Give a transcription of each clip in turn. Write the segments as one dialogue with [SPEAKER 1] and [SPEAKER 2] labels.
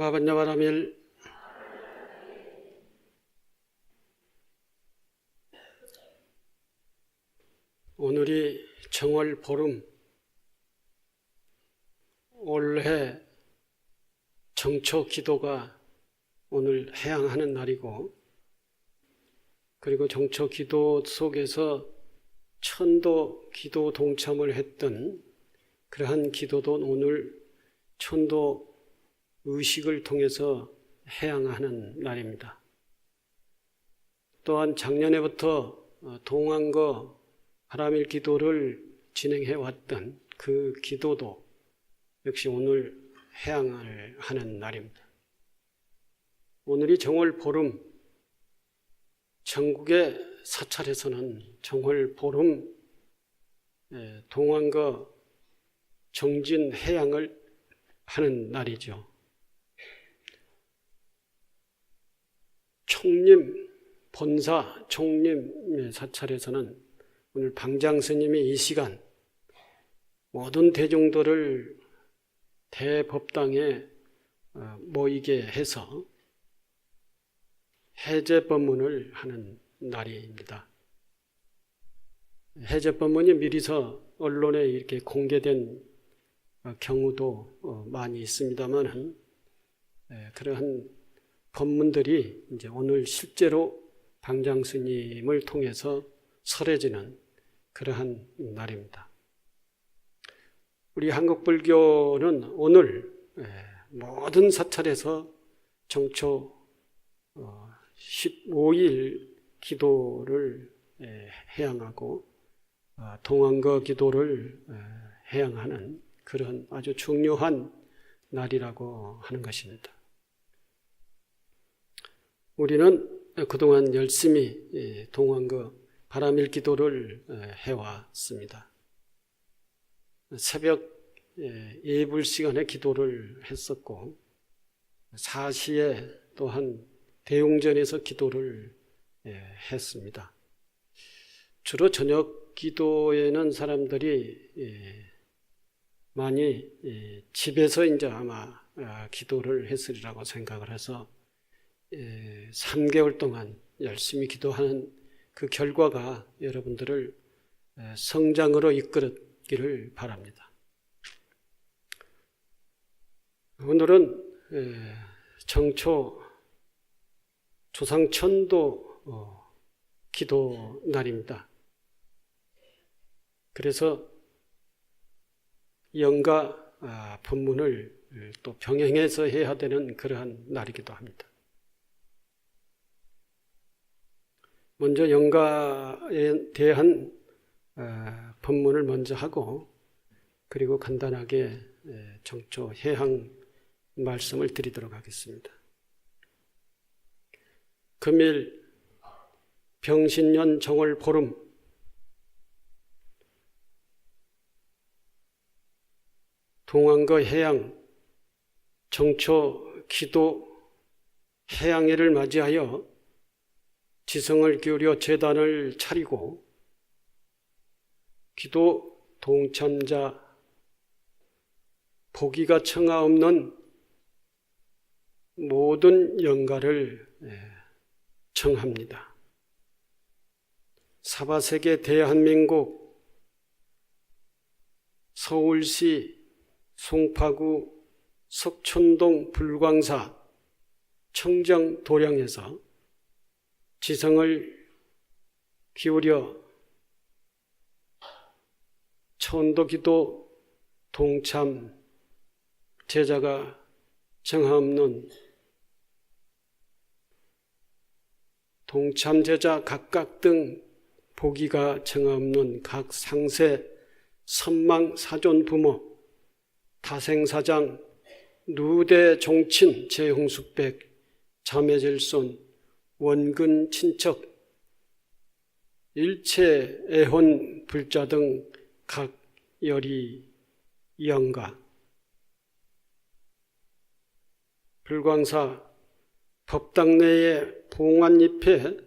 [SPEAKER 1] 바반야바라밀 오늘이 정월 보름, 올해 정초 기도가 오늘 해양하는 날이고, 그리고 정초 기도 속에서 천도 기도 동참을 했던 그러한 기도도 오늘 천도 의식을 통해서 해양하는 날입니다. 또한 작년에부터 동안거 바람일 기도를 진행해 왔던 그 기도도 역시 오늘 해양을 하는 날입니다. 오늘이 정월 보름, 전국의 사찰에서는 정월 보름 동안거 정진 해양을 하는 날이죠. 총림, 본사, 총림 사찰에서는 오늘 방장 스님이 이 시간 모든 대중들을 대법당에 모이게 해서 해제법문을 하는 날입니다. 해제법문이 미리서 언론에 이렇게 공개된 경우도 많이 있습니다만은 그러한 법문들이 이제 오늘 실제로 방장 스님을 통해서 설해지는 그러한 날입니다. 우리 한국불교는 오늘 모든 사찰에서 정초 15일 기도를 해양하고 동안거 기도를 해양하는 그런 아주 중요한 날이라고 하는 것입니다. 우리는 그동안 열심히 동안거 바람일 기도를 해왔습니다. 새벽 예불 시간에 기도를 했었고, 4시에 또한 대웅전에서 기도를 했습니다. 주로 저녁 기도에는 사람들이 많이 집에서 이제 아마 기도를 했으리라고 생각을 해서 3개월 동안 열심히 기도하는 그 결과가 여러분들을 성장으로 이끌었기를 바랍니다. 오늘은 정초 조상천도 기도 날입니다. 그래서 영가 법문을 또 병행해서 해야 되는 그러한 날이기도 합니다. 먼저 영가에 대한 법문을 먼저 하고, 그리고 간단하게 정초 해양 말씀을 드리도록 하겠습니다. 금일 병신년 정월 보름, 동안거 해양 정초 기도 해양일을 맞이하여 지성을 기울여 제단을 차리고 기도 동참자 보기가 청하 없는 모든 영가를 청합니다. 사바세계 대한민국 서울시 송파구 석촌동 불광사 청정도량에서 지성을 기울여 천도기도 동참 제자가 정함없는 동참 제자 각각 등 보기가 정함없는 각 상세 선망 사존 부모 타생사장 누대 종친 제홍숙백 자매질손 원근 친척 일체 애혼 불자 등 각 열이 영가 불광사 법당 내에 봉안잎에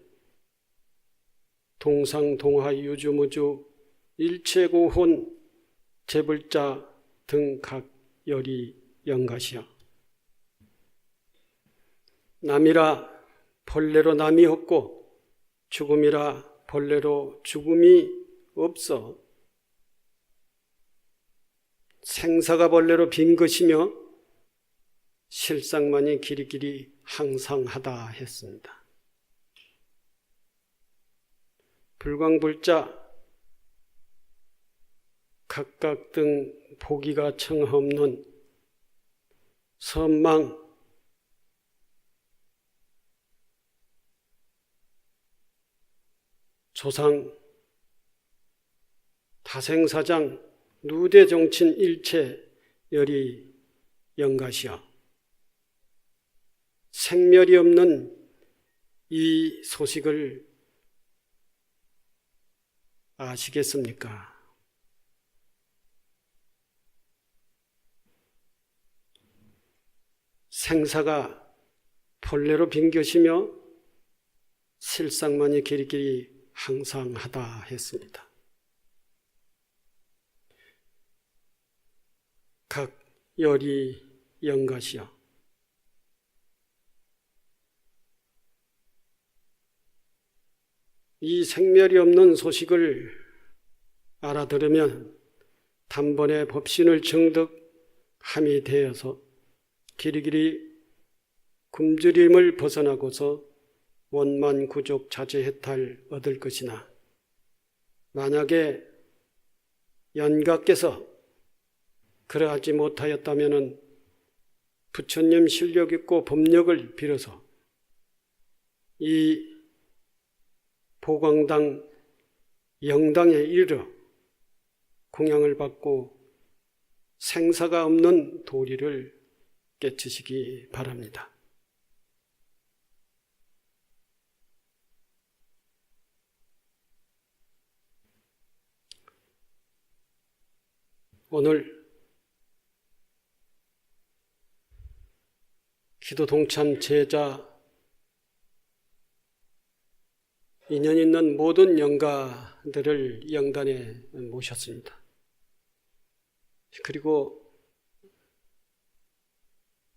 [SPEAKER 1] 동상 동하 유주무주 일체고혼 재불자 등 각 열이 영가시여 남이라 본래로 남이 없고 죽음이라 본래로 죽음이 없어 생사가 본래로 빈 것이며 실상만이 길이길이 항상하다 했습니다. 불광불자 각각 등 보기가 청없는 선망 조상 다생사장 누대종친 일체 열이 영가시여 생멸이 없는 이 소식을 아시겠습니까? 생사가 본래로 빈 것이며 실상만이 길이길이 항상하다 했습니다. 각 열이 영가시여 이 생멸이 없는 소식을 알아들으면 단번에 법신을 정득함이 되어서 길이길이 굶주림을 벗어나고서 원만 구족 자제해탈 얻을 것이나 만약에 연가께서 그러하지 못하였다면 부처님 실력 있고 법력을 빌어서 이 보광당 영당에 이르러 공양을 받고 생사가 없는 도리를 깨치시기 바랍니다. 오늘 기도 동참 제자 인연 있는 모든 영가들을 영단에 모셨습니다. 그리고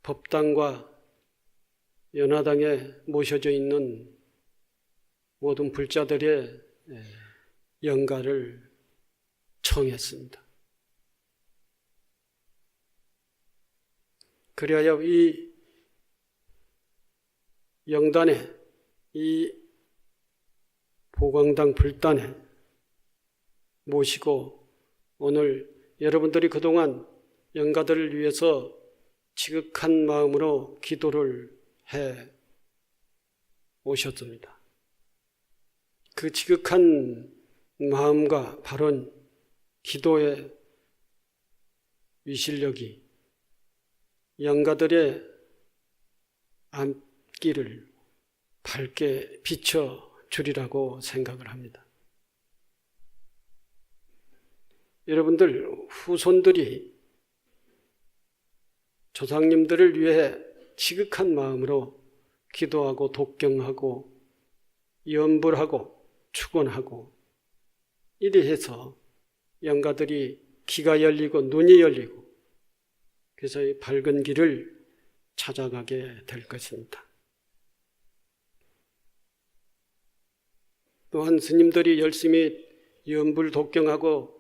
[SPEAKER 1] 법당과 연화당에 모셔져 있는 모든 불자들의 영가를 청했습니다. 그리하여 이 영단에 이 보광당 불단에 모시고 오늘 여러분들이 그동안 영가들을 위해서 지극한 마음으로 기도를 해 오셨습니다. 그 지극한 마음과 바른 기도의 위실력이 영가들의 앞길을 밝게 비춰 주리라고 생각을 합니다. 여러분들 후손들이 조상님들을 위해 지극한 마음으로 기도하고 독경하고 염불하고 축원하고 이리 해서 영가들이 귀가 열리고 눈이 열리고 그래서 이 밝은 길을 찾아가게 될 것입니다. 또한 스님들이 열심히 염불 독경하고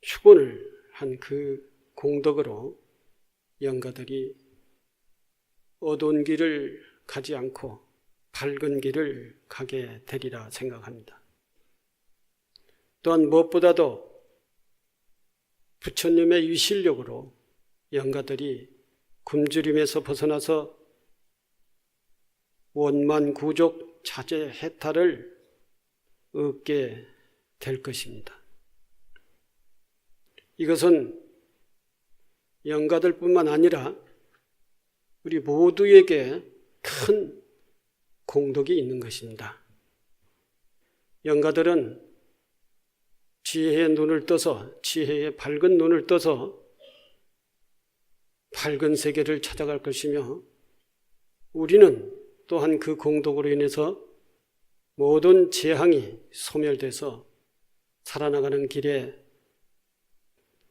[SPEAKER 1] 축원을 한 그 공덕으로 영가들이 어두운 길을 가지 않고 밝은 길을 가게 되리라 생각합니다. 또한 무엇보다도 부처님의 위실력으로 영가들이 굶주림에서 벗어나서 원만 구족 자제 해탈을 얻게 될 것입니다. 이것은 영가들뿐만 아니라 우리 모두에게 큰 공덕이 있는 것입니다. 영가들은 지혜의 눈을 떠서 지혜의 밝은 눈을 떠서 밝은 세계를 찾아갈 것이며 우리는 또한 그 공덕으로 인해서 모든 재앙이 소멸돼서 살아나가는 길에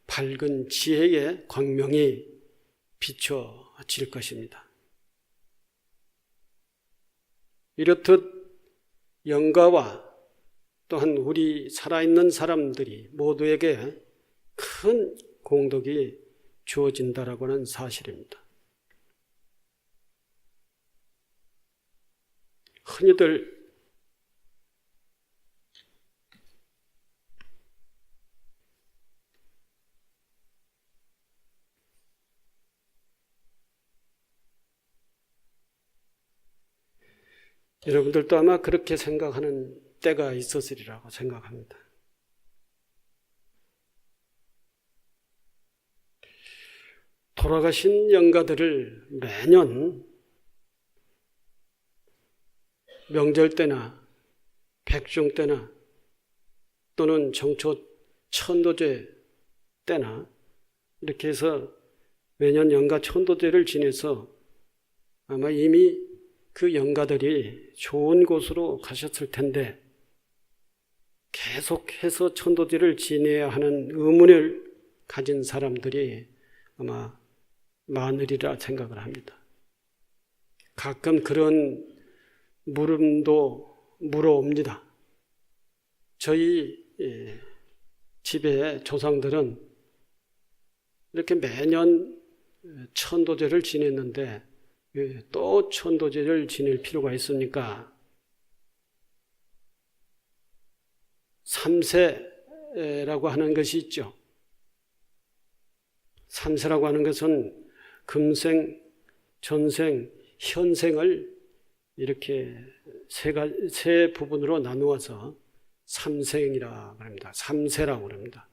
[SPEAKER 1] 밝은 지혜의 광명이 비춰질 것입니다. 이렇듯 영가와 또한 우리 살아있는 사람들이 모두에게 큰 공덕이 주어진다라고 하는 사실입니다. 흔히들 여러분들도 아마 그렇게 생각하는 때가 있었으리라고 생각합니다. 돌아가신 영가들을 매년 명절 때나 백중 때나 또는 정초 천도제 때나 이렇게 해서 매년 영가 천도제를 지내서 아마 이미 그 영가들이 좋은 곳으로 가셨을 텐데 계속해서 천도제를 지내야 하는 의문을 가진 사람들이 아마 많으리라 생각을 합니다. 가끔 그런 물음도 물어옵니다. 저희 집의 조상들은 이렇게 매년 천도제를 지냈는데 또 천도제를 지낼 필요가 있습니까? 삼세라고 하는 것이 있죠. 삼세라고 하는 것은 금생, 전생, 현생을 이렇게 세 부분으로 나누어서 삼생이라고 합니다. 삼세라고 합니다.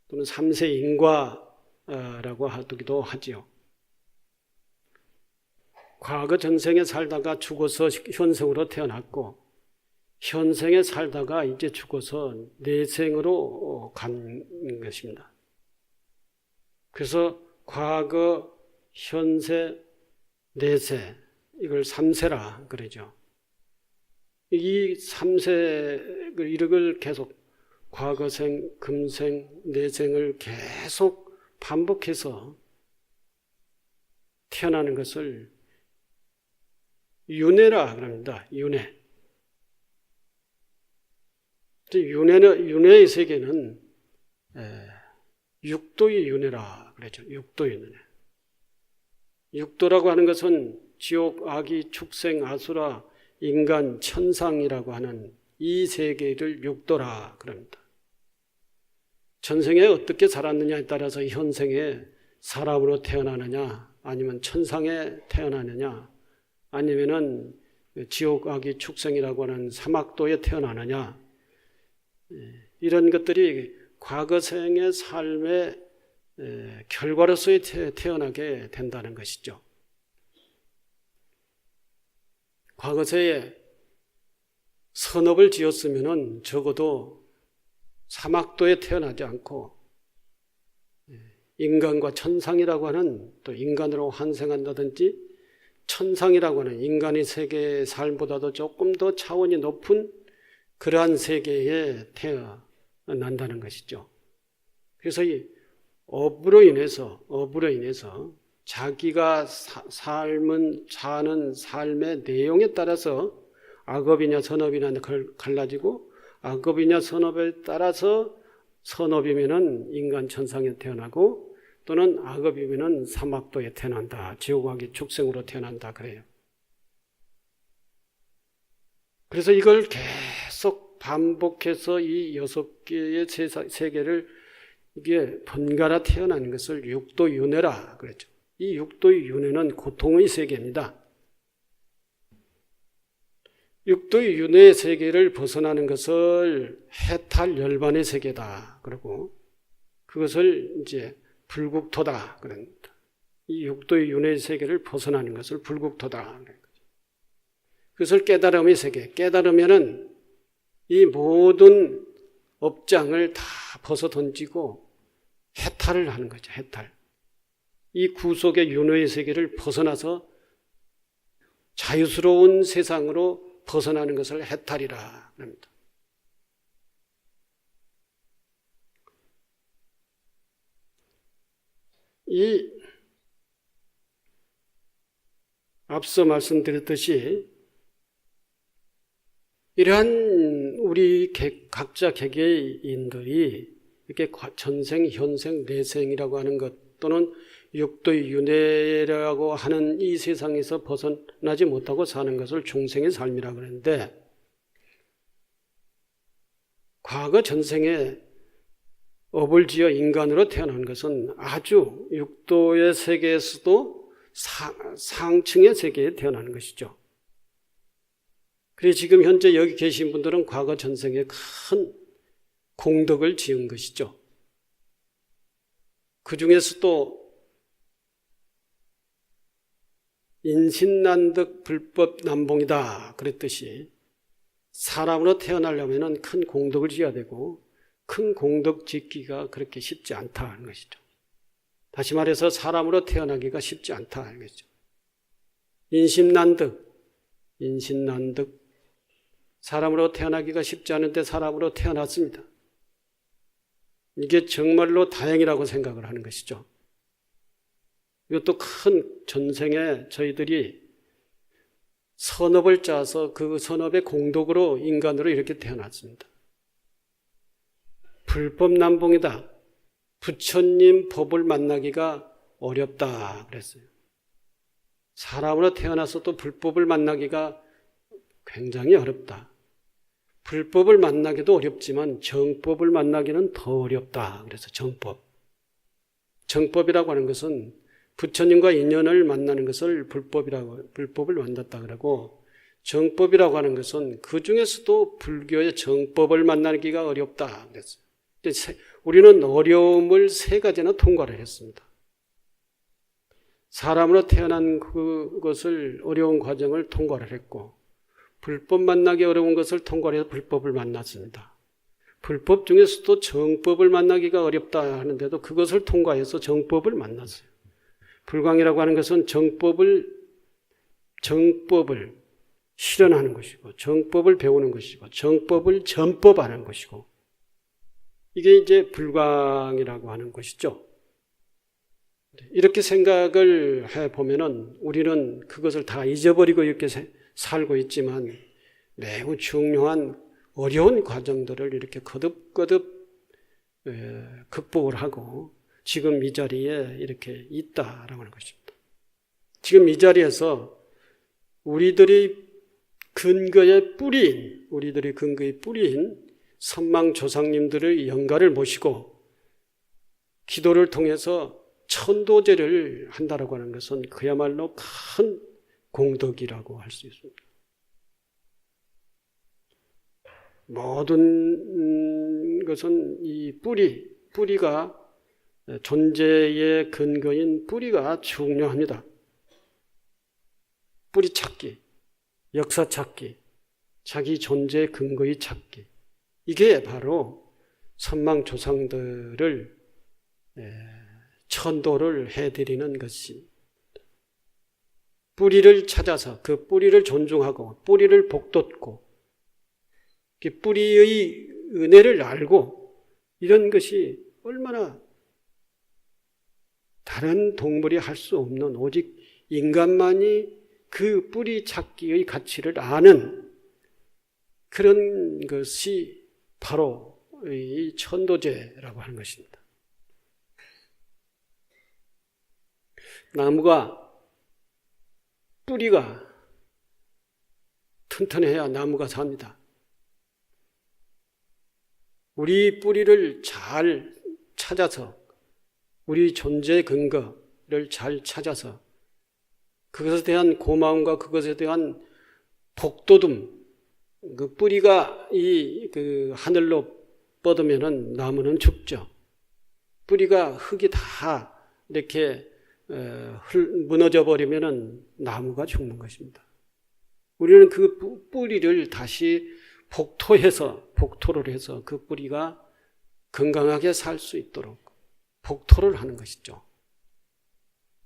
[SPEAKER 1] 또는 삼세인과라고 하기도 하지요. 과거 전생에 살다가 죽어서 현생으로 태어났고 현생에 살다가 이제 죽어서 내생으로 간 것입니다. 그래서 과거, 현세, 내세 이걸 삼세라 그러죠. 이 삼세를 이걸 계속 과거생, 금생, 내생을 계속 반복해서 태어나는 것을 윤회라 그럽니다. 윤회. 윤회의 세계는 육도의 윤회라 그러죠. 육도의 윤회. 육도라고 하는 것은 지옥, 아기, 축생, 아수라, 인간, 천상이라고 하는 이 세계를 육도라 그럽니다. 전생에 어떻게 살았느냐에 따라서 현생에 사람으로 태어나느냐 아니면 천상에 태어나느냐 아니면은 지옥, 아기, 축생이라고 하는 사막도에 태어나느냐 이런 것들이 과거생의 삶의 결과로서 태어나게 된다는 것이죠. 과거세에 선업을 지었으면 적어도 사막도에 태어나지 않고 인간과 천상이라고 하는 또 인간으로 환생한다든지 천상이라고 하는 인간의 세계의 삶보다도 조금 더 차원이 높은 그러한 세계에 태어난다는 것이죠. 그래서 이 업으로 인해서 자기가 사는 삶의 내용에 따라서 악업이냐 선업이냐 갈라지고 악업이냐 선업에 따라서 선업이면은 인간 천상에 태어나고 또는 악업이면은 사막도에 태어난다. 지옥아기 축생으로 태어난다 그래요. 그래서 이걸 계속 반복해서 이 6개의 세계를 이게 번갈아 태어나는 것을 육도윤회라 그랬죠. 이 육도의 윤회는 고통의 세계입니다. 육도의 윤회의 세계를 벗어나는 것을 해탈 열반의 세계다. 그리고 그것을 이제 불국토다. 그럽니다. 이 육도의 윤회의 세계를 벗어나는 것을 불국토다. 그것을 깨달음의 세계. 깨달으면은 이 모든 업장을 다 벗어 던지고 해탈을 하는 거죠. 해탈. 이 구속의 윤회의 세계를 벗어나서 자유스러운 세상으로 벗어나는 것을 해탈이라 합니다. 이 앞서 말씀드렸듯이 이러한 우리 각자 개개인들이 이렇게 전생, 현생, 내생이라고 하는 것 또는 육도의 윤회라고 하는 이 세상에서 벗어나지 못하고 사는 것을 중생의 삶이라고 그러는데, 과거 전생에 업을 지어 인간으로 태어난 것은 아주 육도의 세계에서도 상층의 세계에 태어나는 것이죠. 그래서 지금 현재 여기 계신 분들은 과거 전생에 큰 공덕을 지은 것이죠. 그 중에서도 인신난득 불법난봉이다 그랬듯이 사람으로 태어나려면 큰 공덕을 지어야 되고 큰 공덕 짓기가 그렇게 쉽지 않다는 것이죠. 다시 말해서 사람으로 태어나기가 쉽지 않다는 것이죠. 인신난득 사람으로 태어나기가 쉽지 않은데 사람으로 태어났습니다. 이게 정말로 다행이라고 생각을 하는 것이죠. 이것도 큰 전생에 저희들이 선업을 짜서 그 선업의 공덕으로 인간으로 이렇게 태어났습니다. 불법난봉이다. 부처님 법을 만나기가 어렵다 그랬어요. 사람으로 태어나서도 불법을 만나기가 굉장히 어렵다. 불법을 만나기도 어렵지만 정법을 만나기는 더 어렵다. 그래서 정법이라고 하는 것은 부처님과 인연을 만나는 것을 불법을 만났다 그러고, 정법이라고 하는 것은 그 중에서도 불교의 정법을 만나기가 어렵다 그랬어요. 우리는 어려움을 3가지나 통과를 했습니다. 사람으로 태어난 그것을 어려운 과정을 통과를 했고, 불법 만나기 어려운 것을 통과해서 불법을 만났습니다. 불법 중에서도 정법을 만나기가 어렵다 하는데도 그것을 통과해서 정법을 만났어요. 불광이라고 하는 것은 정법을 실현하는 것이고, 정법을 배우는 것이고, 정법을 전법하는 것이고, 이게 이제 불광이라고 하는 것이죠. 이렇게 생각을 해보면은 우리는 그것을 다 잊어버리고 이렇게 살고 있지만 매우 중요한 어려운 과정들을 이렇게 거듭거듭 극복을 하고 지금 이 자리에 이렇게 있다라고 하는 것입니다. 지금 이 자리에서 우리들이 근거의 뿌리인 선망 조상님들의 영가를 모시고 기도를 통해서 천도제를 한다라고 하는 것은 그야말로 큰 공덕이라고 할 수 있습니다. 모든 것은 이 뿌리가 존재의 근거인 뿌리가 중요합니다. 뿌리 찾기, 역사 찾기, 자기 존재의 근거의 찾기, 이게 바로 선망 조상들을 천도를 해드리는 것입니다. 뿌리를 찾아서 그 뿌리를 존중하고 뿌리를 복돋고 뿌리의 은혜를 알고, 이런 것이 얼마나 다른 동물이 할 수 없는, 오직 인간만이 그 뿌리 찾기의 가치를 아는 그런 것이 바로 이 천도제라고 하는 것입니다. 나무가 뿌리가 튼튼해야 나무가 삽니다. 우리 뿌리를 잘 찾아서, 우리 존재의 근거를 잘 찾아서 그것에 대한 고마움과 그것에 대한 복돋움, 그 뿌리가 그 하늘로 뻗으면은 나무는 죽죠. 뿌리가 흙이 다 이렇게 무너져 버리면은 나무가 죽는 것입니다. 우리는 그 뿌리를 다시 복토를 해서 그 뿌리가 건강하게 살 수 있도록 복토를 하는 것이죠.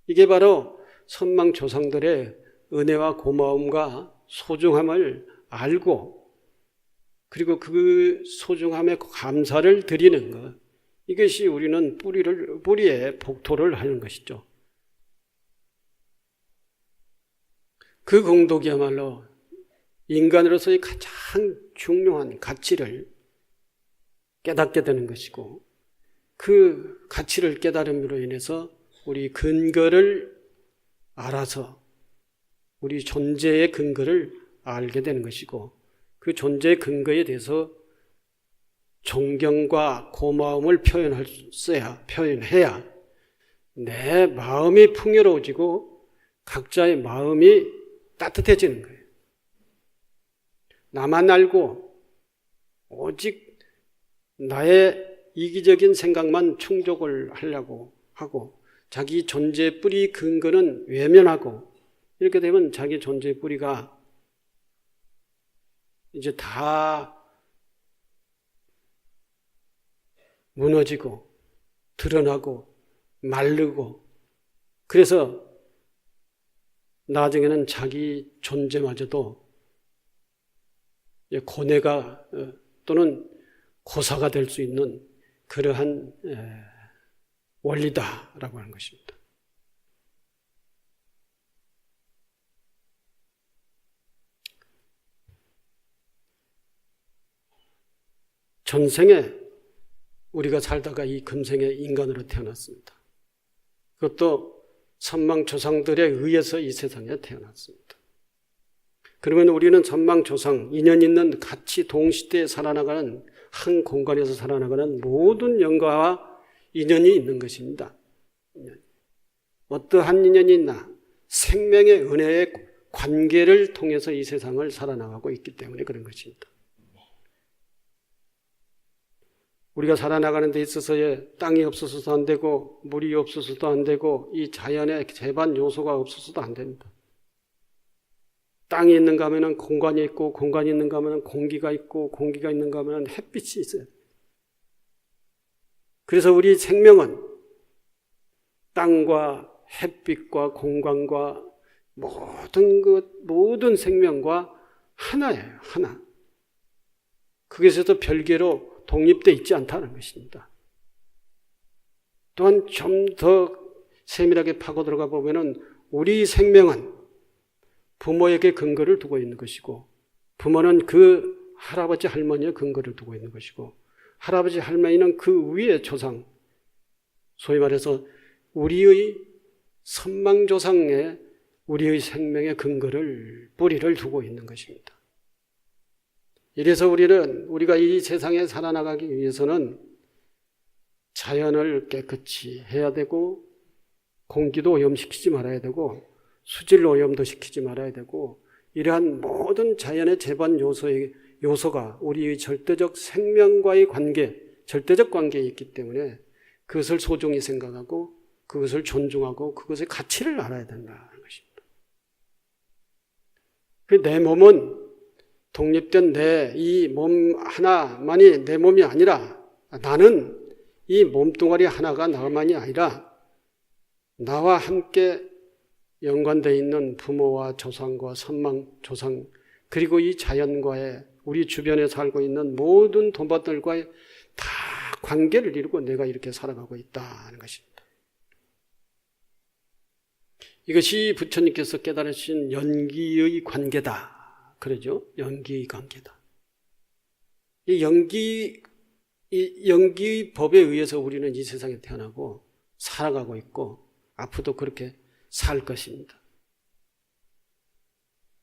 [SPEAKER 1] 이게 바로 선망 조상들의 은혜와 고마움과 소중함을 알고, 그리고 그 소중함에 감사를 드리는 것, 이것이 우리는 뿌리에 복토를 하는 것이죠. 그 공덕이야말로 인간으로서의 가장 중요한 가치를 깨닫게 되는 것이고, 그 가치를 깨달음으로 인해서 우리 근거를 알아서 우리 존재의 근거를 알게 되는 것이고, 그 존재의 근거에 대해서 존경과 고마움을 표현해야 내 마음이 풍요로워지고 각자의 마음이 따뜻해지는 거예요. 나만 알고 오직 나의 이기적인 생각만 충족을 하려고 하고 자기 존재의 뿌리 근거는 외면하고, 이렇게 되면 자기 존재의 뿌리가 이제 다 무너지고 드러나고 마르고, 그래서 나중에는 자기 존재마저도 고뇌가 또는 고사가 될 수 있는 그러한 원리다라고 하는 것입니다. 전생에 우리가 살다가 이 금생에 인간으로 태어났습니다. 그것도 선망조상들에 의해서 이 세상에 태어났습니다. 그러면 우리는 선망조상, 인연 있는 같이 동시대에 살아나가는 한 공간에서 살아나가는 모든 영가와 인연이 있는 것입니다. 어떠한 인연이 있나? 생명의 은혜의 관계를 통해서 이 세상을 살아나가고 있기 때문에 그런 것입니다. 우리가 살아나가는 데 있어서의 땅이 없어서도 안 되고 물이 없어서도 안 되고 이 자연의 제반 요소가 없어서도 안 됩니다. 땅이 있는가 하면 공간이 있고, 공간이 있는가 하면 공기가 있고, 공기가 있는가 하면 햇빛이 있어요. 그래서 우리 생명은 땅과 햇빛과 공간과 모든 생명과 하나예요. 하나. 그것에서 별개로 독립되어 있지 않다는 것입니다. 또한 좀 더 세밀하게 파고 들어가 보면은 우리 생명은 부모에게 근거를 두고 있는 것이고, 부모는 그 할아버지 할머니의 근거를 두고 있는 것이고, 할아버지 할머니는 그 위에 조상, 소위 말해서 우리의 선망조상에 우리의 생명의 근거를, 뿌리를 두고 있는 것입니다. 이래서 우리가 이 세상에 살아나가기 위해서는 자연을 깨끗이 해야 되고, 공기도 오염시키지 말아야 되고, 수질 오염도 시키지 말아야 되고, 이러한 모든 자연의 제반 요소가 우리의 절대적 생명과의 관계, 절대적 관계에 있기 때문에 그것을 소중히 생각하고 그것을 존중하고 그것의 가치를 알아야 된다는 것입니다. 내 몸은 독립된 내 이 몸 하나만이 내 몸이 아니라, 나는 이 몸뚱아리 하나가 나만이 아니라 나와 함께 연관되어 있는 부모와 조상과 선망조상, 그리고 이 자연과의, 우리 주변에 살고 있는 모든 동반들과의 다 관계를 이루고 내가 이렇게 살아가고 있다는 것입니다. 이것이 부처님께서 깨달으신 연기의 관계다. 그러죠? 연기의 관계다. 이 연기의 법에 의해서 우리는 이 세상에 태어나고 살아가고 있고 앞으로도 그렇게 살 것입니다.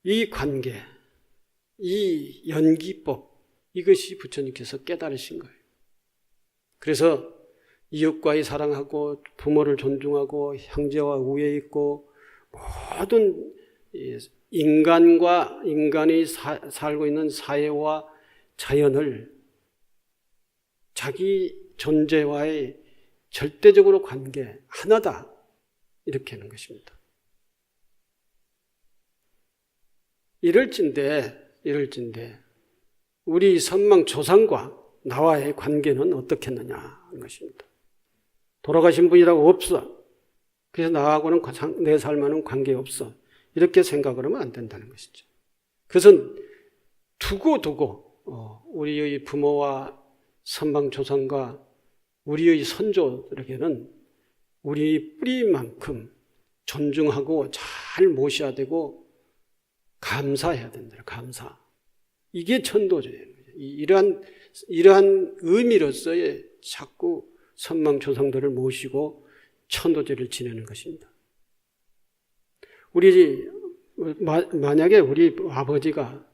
[SPEAKER 1] 이 관계, 이 연기법, 이것이 부처님께서 깨달으신 거예요. 그래서 이웃과의 사랑하고 부모를 존중하고 형제와 우애 있고 모든 인간이 살고 있는 사회와 자연을 자기 존재와의 절대적으로 관계 하나다, 이렇게 하는 것입니다. 이럴진데 우리 선망조상과 나와의 관계는 어떻겠느냐 하는 것입니다. 돌아가신 분이라고 없어. 그래서 나하고는 내 삶과는 관계없어. 이렇게 생각을 하면 안 된다는 것이죠. 그것은 두고 우리의 부모와 선망조상과 우리의 선조들에게는 우리 뿌리만큼 존중하고 잘 모셔야 되고, 감사해야 된다. 감사. 이게 천도제예요. 이러한 의미로서의 자꾸 선망조상들을 모시고 천도제를 지내는 것입니다. 만약에 우리 아버지가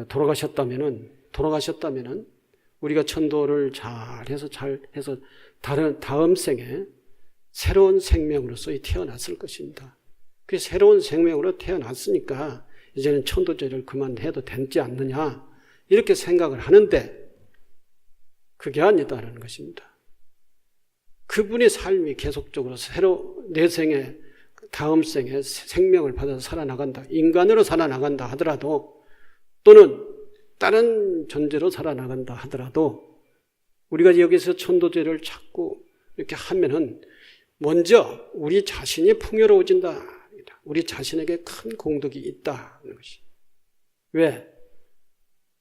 [SPEAKER 1] 돌아가셨다면은 우리가 천도를 잘해서 다음 생에 새로운 생명으로서 태어났을 것입니다. 그 새로운 생명으로 태어났으니까 이제는 천도제를 그만해도 되지 않느냐 이렇게 생각을 하는데 그게 아니다라는 것입니다. 그분의 삶이 계속적으로 내 생에 다음 생에 생명을 받아서 살아나간다. 인간으로 살아나간다 하더라도 또는 다른 존재로 살아나간다 하더라도 우리가 여기서 천도제를 자꾸 이렇게 하면은 먼저 우리 자신이 풍요로워진다. 우리 자신에게 큰 공덕이 있다는 것이. 왜?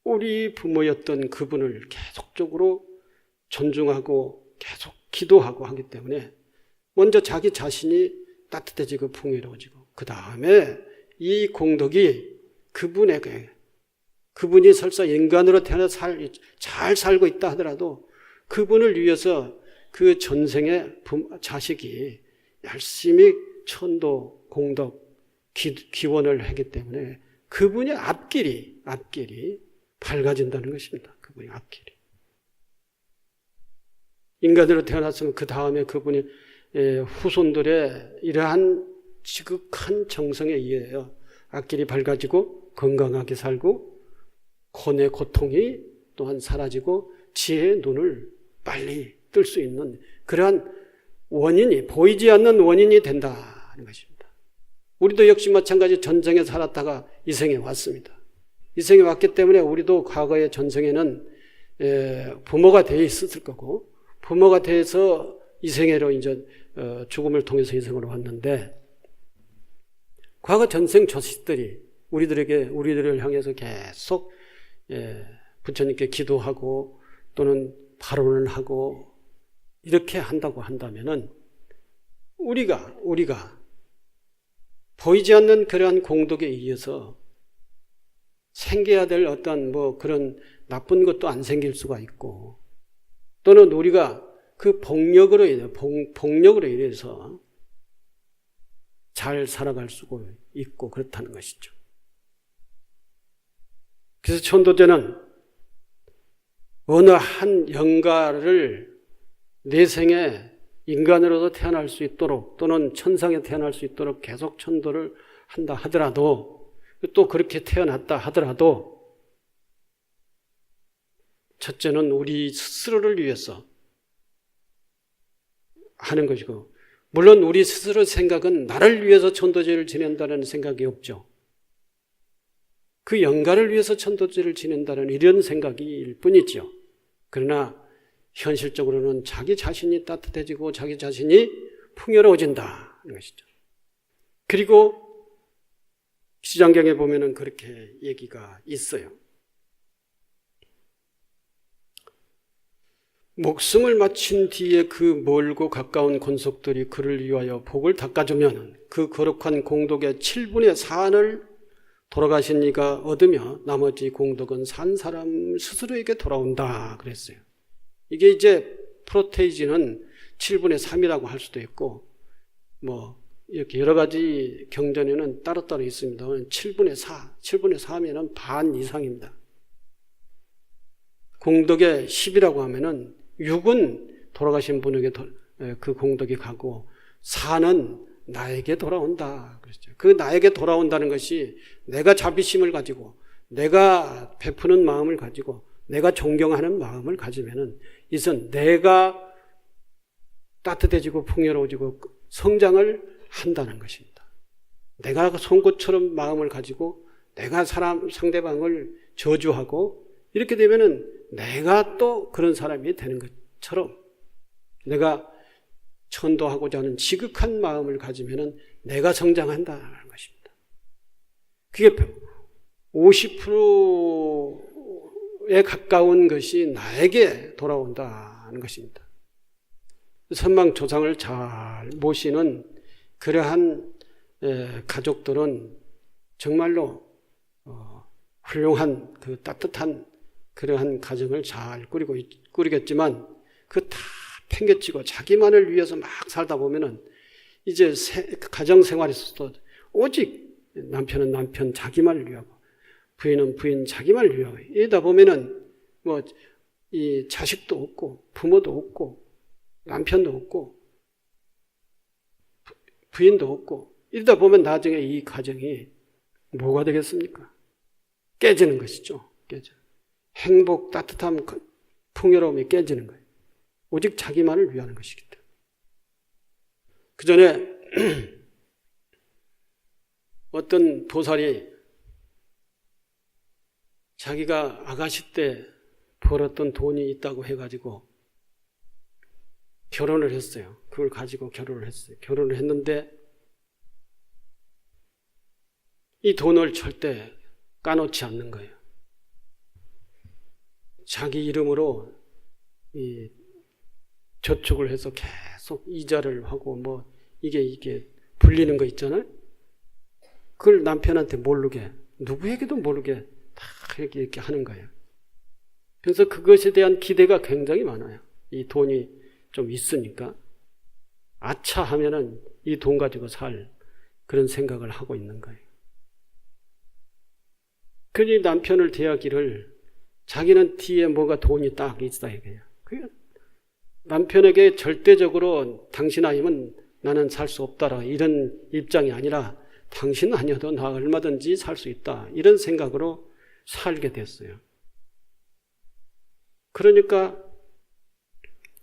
[SPEAKER 1] 우리 부모였던 그분을 계속적으로 존중하고 계속 기도하고 하기 때문에 먼저 자기 자신이 따뜻해지고 풍요로워지고 그 다음에 이 공덕이 그분이 설사 인간으로 태어나서 잘 살고 있다 하더라도 그분을 위해서 그 전생의 자식이 열심히 천도, 공덕, 기원을 하기 때문에 그분의 앞길이 밝아진다는 것입니다. 그분의 앞길이. 인간으로 태어났으면 그 다음에 그분이 후손들의 이러한 지극한 정성에 의해서 앞길이 밝아지고 건강하게 살고 고뇌 고통이 또한 사라지고 지혜의 눈을 빨리 뜰 수 있는 그러한 원인이 보이지 않는 원인이 된다는 것입니다. 우리도 역시 마찬가지 전생에 살았다가 이 생에 왔습니다. 이 생에 왔기 때문에 우리도 과거의 전생에는 부모가 되어 있었을 거고 부모가 돼서 이 생애로 이제 죽음을 통해서 이 생으로 왔는데 과거 전생 자식들이 우리들을 향해서 계속 부처님께 기도하고 또는 발언을 하고 이렇게 한다고 한다면은 우리가 보이지 않는 그러한 공덕에 의해서 생겨야 될 어떤 그런 나쁜 것도 안 생길 수가 있고 또는 우리가 그 복력으로 인해서 잘 살아갈 수가 있고 그렇다는 것이죠. 그래서 천도제는 어느 한 영가를 내 생에 인간으로도 태어날 수 있도록 또는 천상에 태어날 수 있도록 계속 천도를 한다 하더라도 또 그렇게 태어났다 하더라도 첫째는 우리 스스로를 위해서 하는 것이고 물론 우리 스스로 생각은 나를 위해서 천도제를 지낸다는 생각이 없죠. 그 영가를 위해서 천도제를 지낸다는 이런 생각일 뿐이죠. 그러나 현실적으로는 자기 자신이 따뜻해지고 자기 자신이 풍요로워진다는 것이죠. 그리고 시장경에 보면은 그렇게 얘기가 있어요. 목숨을 마친 뒤에 그 멀고 가까운 권속들이 그를 위하여 복을 닦아주면 그 거룩한 공덕의 7분의 4를 돌아가신 이가 얻으며 나머지 공덕은 산 사람 스스로에게 돌아온다 그랬어요. 이게 이제 프로테이지는 7분의 3이라고 할 수도 있고 이렇게 여러 가지 경전에는 따로따로 있습니다. 7분의 4면은 반 이상입니다. 공덕의 10이라고 하면은 6은 돌아가신 분에게 그 공덕이 가고 4는 나에게 돌아온다 그랬죠. 그 나에게 돌아온다는 것이 내가 자비심을 가지고 내가 베푸는 마음을 가지고 내가 존경하는 마음을 가지면은 이것은 내가 따뜻해지고 풍요로워지고 성장을 한다는 것입니다. 내가 송곳처럼 마음을 가지고 내가 상대방을 저주하고 이렇게 되면은 내가 또 그런 사람이 되는 것처럼 내가 천도하고자 하는 지극한 마음을 가지면은 내가 성장한다는 것입니다. 그게 50%에 가까운 것이 나에게 돌아온다는 것입니다. 선망조상을 잘 모시는 그러한 가족들은 정말로 훌륭한 그 따뜻한 그러한 가정을 잘 꾸리겠지만 그 다 팽개치고 자기만을 위해서 막 살다 보면은 이제 가정 생활에서도 오직 남편은 남편 자기만을 위하고 부인은 부인 자기만을 위하고 이러다 보면은 뭐 이 자식도 없고 부모도 없고 남편도 없고 부인도 없고 이러다 보면 나중에 이 가정이 뭐가 되겠습니까? 깨지는 것이죠. 행복, 따뜻함, 풍요로움이 깨지는 거예요. 오직 자기만을 위하는 것이기 때문에. 그 전에 어떤 보살이 자기가 아가씨 때 벌었던 돈이 있다고 해가지고 결혼을 했어요. 그걸 가지고 결혼을 했어요. 결혼을 했는데 이 돈을 절대 까놓지 않는 거예요. 자기 이름으로 이 저축을 해서 계속 이자를 하고 뭐 이게 불리는 거 있잖아요. 그걸 남편한테 모르게 누구에게도 모르게 다 이렇게 하는 거예요. 그래서 그것에 대한 기대가 굉장히 많아요. 이 돈이 좀 있으니까 아차 하면은 이 돈 가지고 살 그런 생각을 하고 있는 거예요. 그러니 남편을 대하기를 자기는 뒤에 뭐가 돈이 딱 있어야 해요. 남편에게 절대적으로 당신 아니면 나는 살 수 없다라 이런 입장이 아니라 당신 아니어도 나 얼마든지 살 수 있다 이런 생각으로 살게 됐어요. 그러니까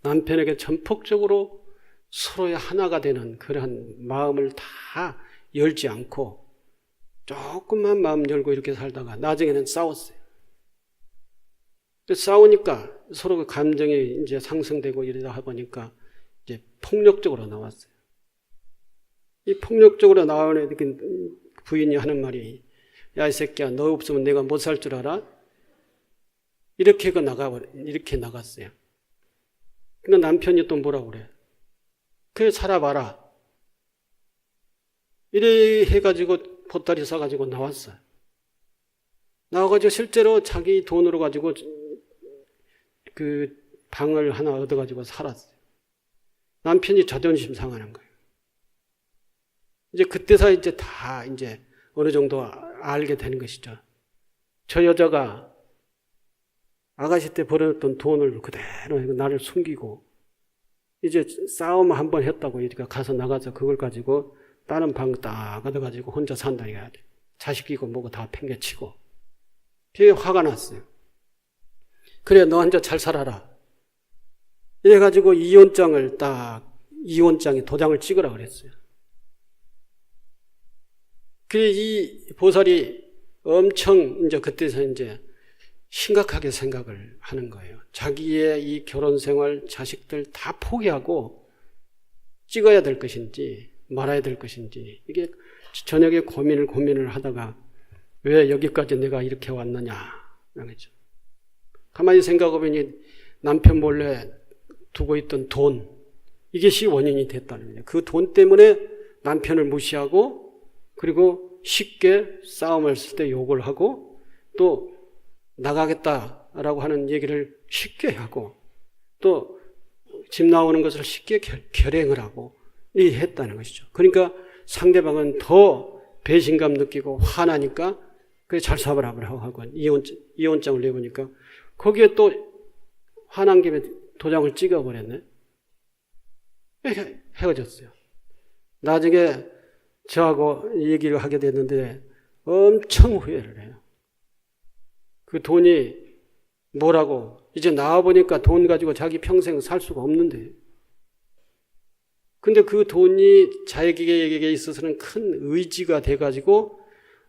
[SPEAKER 1] 남편에게 전폭적으로 서로의 하나가 되는 그러한 마음을 다 열지 않고 조금만 마음 열고 이렇게 살다가 나중에는 싸웠어요. 싸우니까 서로 그 감정이 이제 상승되고 이러다 보니까 이제 폭력적으로 나왔어요. 이 폭력적으로 나오는 부인이 하는 말이 야, 이 새끼야, 너 없으면 내가 못 살 줄 알아? 이렇게 나갔어요. 근데 남편이 또 뭐라고 그래? 그래, 살아봐라. 이래 해가지고 보따리 싸가지고 나왔어요. 나와가지고 실제로 자기 돈으로 가지고 그 방을 하나 얻어가지고 살았어요. 남편이 자존심 상하는 거예요. 이제 그때서 이제 다 이제 어느 정도 알게 되는 것이죠. 저 여자가 아가씨 때 벌어놨던 돈을 그대로 나를 숨기고 이제 싸움 한번 했다고 이렇게 가서 나가서 그걸 가지고 다른 방 딱 얻어가지고 혼자 산다 이거야. 자식이고 뭐고 다 팽개치고. 되게 화가 났어요. 그래, 너 혼자 잘 살아라. 이래가지고 이혼장에 도장을 찍으라 그랬어요. 그래, 이 보살이 엄청 이제 그때서 이제 심각하게 생각을 하는 거예요. 자기의 이 결혼 생활, 자식들 다 포기하고 찍어야 될 것인지 말아야 될 것인지 이게 저녁에 고민을 하다가 왜 여기까지 내가 이렇게 왔느냐. 그러죠. 가만히 생각해보니 남편 몰래 두고 있던 돈, 이것이 원인이 됐다는 거예요. 그 돈 때문에 남편을 무시하고 그리고 쉽게 싸움을 했을 때 욕을 하고 또 나가겠다라고 하는 얘기를 쉽게 하고 또 집 나오는 것을 쉽게 결행을 하고 했다는 것이죠. 그러니까 상대방은 더 배신감 느끼고 화나니까 그래 잘 살아보라고 하고 이혼장을 내보니까 거기에 또 화난 김에 도장을 찍어버렸네. 헤어졌어요. 나중에 저하고 얘기를 하게 됐는데 엄청 후회를 해요. 그 돈이 뭐라고 이제 나와보니까 돈 가지고 자기 평생 살 수가 없는데 근데 그 돈이 자기에게 있어서는 큰 의지가 돼가지고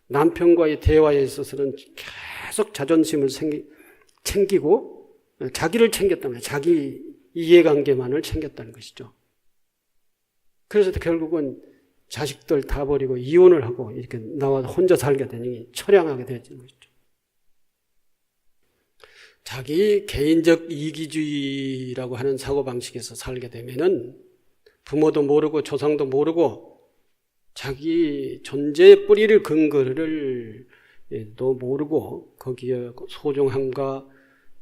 [SPEAKER 1] 남편과의 대화에 있어서는 계속 자존심을 챙기고 자기를 챙겼다면 자기 이해관계만을 챙겼다는 것이죠. 그래서 결국은 자식들 다 버리고 이혼을 하고 이렇게 나와 혼자 살게 되니 처량하게 되는 것이죠. 자기 개인적 이기주의라고 하는 사고방식에서 살게 되면은 부모도 모르고 조상도 모르고 자기 존재의 뿌리를 근거를 모르고 거기에 소중함과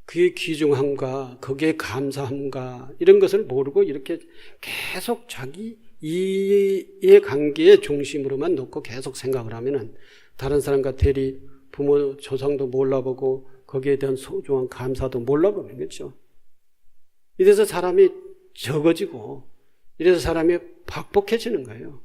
[SPEAKER 1] 그의 귀중함과 거기에 감사함과 이런 것을 모르고 이렇게 계속 자기 이의 관계의 중심으로만 놓고 계속 생각을 하면은 다른 사람과 대리, 부모 조상도 몰라보고 거기에 대한 소중한 감사도 몰라보는 거죠. 이래서 사람이 적어지고 이래서 사람이 박복해지는 거예요.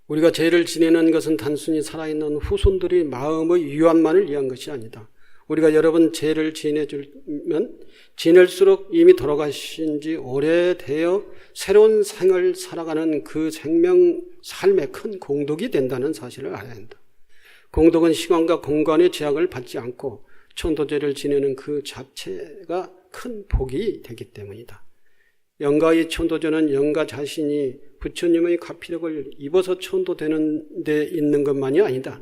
[SPEAKER 1] 우리가 죄를 지내는 것은 단순히 살아있는 후손들의 마음의 유한만을 위한 것이 아니다. 우리가 여러 번 죄를 지내주면 지낼수록 이미 돌아가신 지 오래되어 새로운 생을 살아가는 그 생명 삶의 큰 공덕이 된다는 사실을 알아야 한다. 공덕은 시간과 공간의 제약을 받지 않고 천도죄를 지내는 그 자체가 큰 복이 되기 때문이다. 영가의 천도죄는 영가 자신이 부처님의 가피력을 입어서 천도되는 데 있는 것만이 아니다.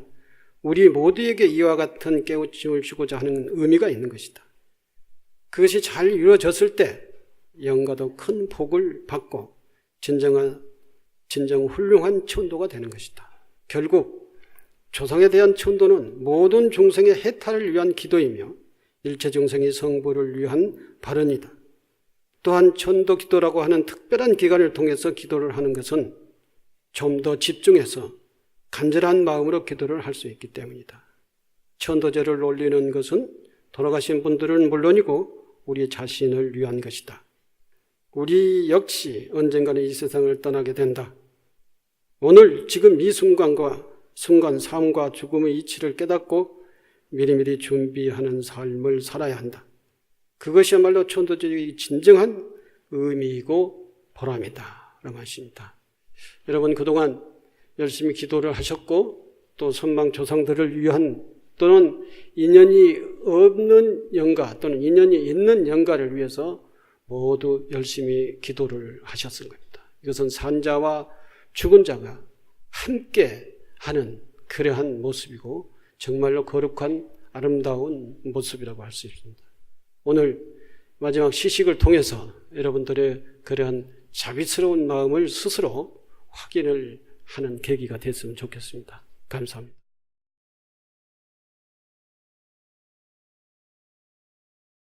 [SPEAKER 1] 우리 모두에게 이와 같은 깨우침을 주고자 하는 의미가 있는 것이다. 그것이 잘 이루어졌을 때 영가도 큰 복을 받고 진정 훌륭한 천도가 되는 것이다. 결국 조상에 대한 천도는 모든 중생의 해탈을 위한 기도이며 일체 중생의 성불을 위한 발언이다. 또한 천도 기도라고 하는 특별한 기간을 통해서 기도를 하는 것은 좀 더 집중해서 간절한 마음으로 기도를 할 수 있기 때문이다. 천도제를 올리는 것은 돌아가신 분들은 물론이고 우리 자신을 위한 것이다. 우리 역시 언젠가는 이 세상을 떠나게 된다. 오늘 지금 이 순간, 삶과 죽음의 이치를 깨닫고 미리미리 준비하는 삶을 살아야 한다. 그것이야말로 천도제의 진정한 의미이고 보람이다 라고 하십니다. 여러분 그동안 열심히 기도를 하셨고 또 선망 조상들을 위한 또는 인연이 없는 영가 또는 인연이 있는 영가를 위해서 모두 열심히 기도를 하셨을 겁니다. 이것은 산자와 죽은 자가 함께 하는 그러한 모습이고 정말로 거룩한 아름다운 모습이라고 할 수 있습니다. 오늘 마지막 시식을 통해서 여러분들의 그러한 자비스러운 마음을 스스로 확인을 하는 계기가 됐으면 좋겠습니다. 감사합니다.